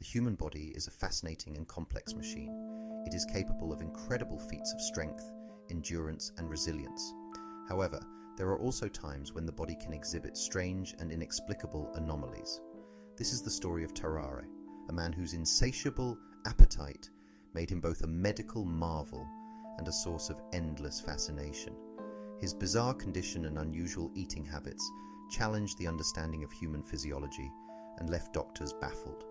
The human body is a fascinating and complex machine. It is capable of incredible feats of strength, endurance, and resilience. However, there are also times when the body can exhibit strange and inexplicable anomalies. This is the story of Tarrare, a man whose insatiable appetite made him both a medical marvel and a source of endless fascination. His bizarre condition and unusual eating habits challenged the understanding of human physiology and left doctors baffled.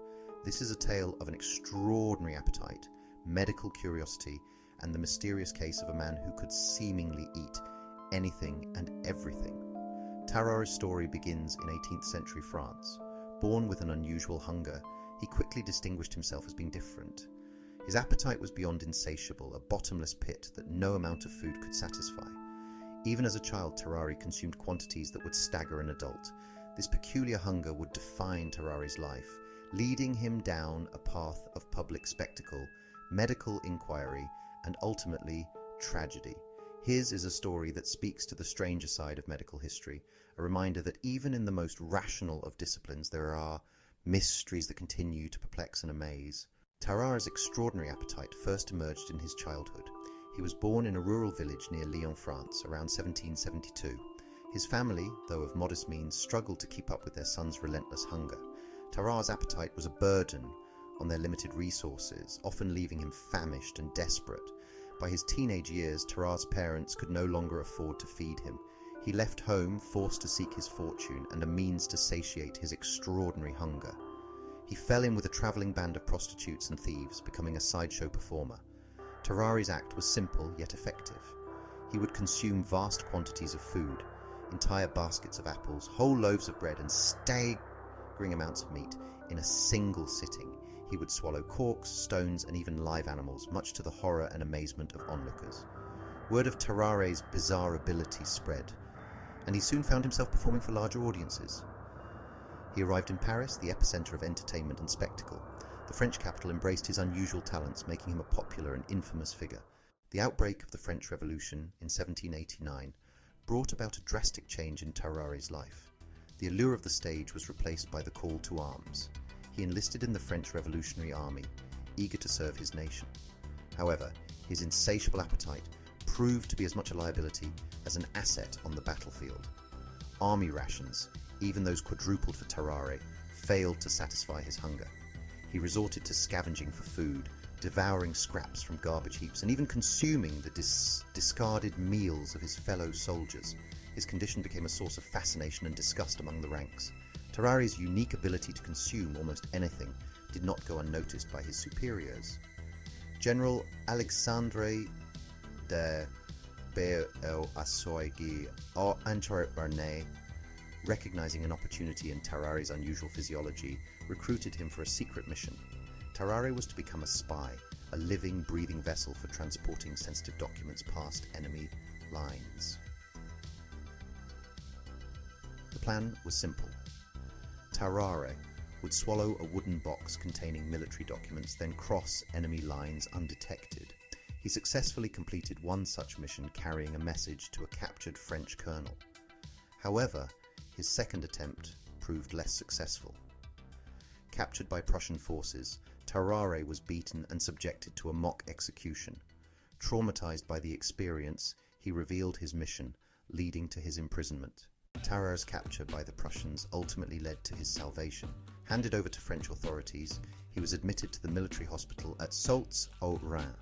This is a tale of an extraordinary appetite, medical curiosity, and the mysterious case of a man who could seemingly eat anything and everything. Tarrare's story begins in 18th century France. Born with an unusual hunger, he quickly distinguished himself as being different. His appetite was beyond insatiable, a bottomless pit that no amount of food could satisfy. Even as a child, Tarrare consumed quantities that would stagger an adult. This peculiar hunger would define Tarrare's life, leading him down a path of public spectacle, medical inquiry, and ultimately tragedy. His is a story that speaks to the stranger side of medical history, a reminder that even in the most rational of disciplines there are mysteries that continue to perplex and amaze. Tarrare's extraordinary appetite first emerged in his childhood. He was born in a rural village near Lyon, France, around 1772. His family, though of modest means, struggled to keep up with their son's relentless hunger. Tarrare's appetite was a burden on their limited resources, often leaving him famished and desperate. By his teenage years, Tarrare's parents could no longer afford to feed him. He left home, forced to seek his fortune and a means to satiate his extraordinary hunger. He fell in with a travelling band of prostitutes and thieves, becoming a sideshow performer. Tarrare's act was simple yet effective. He would consume vast quantities of food, entire baskets of apples, whole loaves of bread, and staggering amounts of meat in a single sitting. He would swallow corks, stones, and even live animals, much to the horror and amazement of onlookers. Word of Tarrare's bizarre ability spread, and he soon found himself performing for larger audiences. He arrived in Paris, the epicenter of entertainment and spectacle. The French capital embraced his unusual talents, making him a popular and infamous figure. The outbreak of the French Revolution in 1789 brought about a drastic change in Tarrare's life. The allure of the stage was replaced by the call to arms. He enlisted in the French Revolutionary Army, eager to serve his nation. However, his insatiable appetite proved to be as much a liability as an asset on the battlefield. Army rations, even those quadrupled for Tarrare, failed to satisfy his hunger. He resorted to scavenging for food, devouring scraps from garbage heaps, and even consuming the discarded meals of his fellow soldiers. His condition became a source of fascination and disgust among the ranks. Tarrare's unique ability to consume almost anything did not go unnoticed by his superiors. General Alexandre de Beauharnais Antwerp, recognizing an opportunity in Tarrare's unusual physiology, recruited him for a secret mission. Tarrare was to become a spy, a living, breathing vessel for transporting sensitive documents past enemy lines. The plan was simple. Tarrare would swallow a wooden box containing military documents, then cross enemy lines undetected. He successfully completed one such mission, carrying a message to a captured French colonel. However, his second attempt proved less successful. Captured by Prussian forces, Tarrare was beaten and subjected to a mock execution. Traumatized by the experience, he revealed his mission, leading to his imprisonment. Tarrare's capture by the Prussians ultimately led to his salvation. Handed over to French authorities, he was admitted to the military hospital at Saulx-au-Rhin.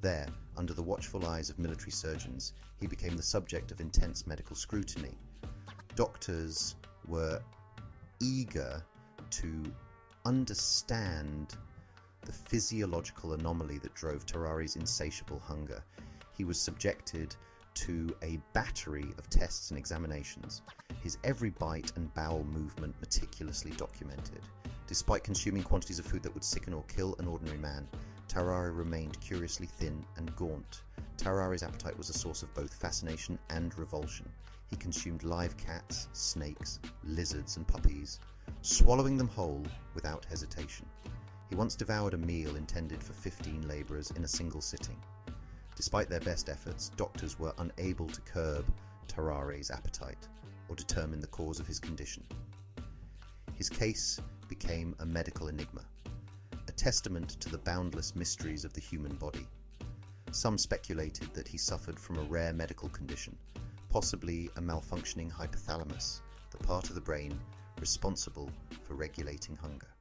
There, under the watchful eyes of military surgeons, he became the subject of intense medical scrutiny. Doctors were eager to understand the physiological anomaly that drove Tarrare's insatiable hunger. He was subjected to a battery of tests and examinations, his every bite and bowel movement meticulously documented. Despite consuming quantities of food that would sicken or kill an ordinary man, Tarrare remained curiously thin and gaunt. Tarrare's appetite was a source of both fascination and revulsion. He consumed live cats, snakes, lizards, and puppies, swallowing them whole without hesitation. He once devoured a meal intended for 15 labourers in a single sitting. Despite their best efforts, doctors were unable to curb Tarrare's appetite or determine the cause of his condition. His case became a medical enigma. testament to the boundless mysteries of the human body. Some speculated that he suffered from a rare medical condition, possibly a malfunctioning hypothalamus, the part of the brain responsible for regulating hunger.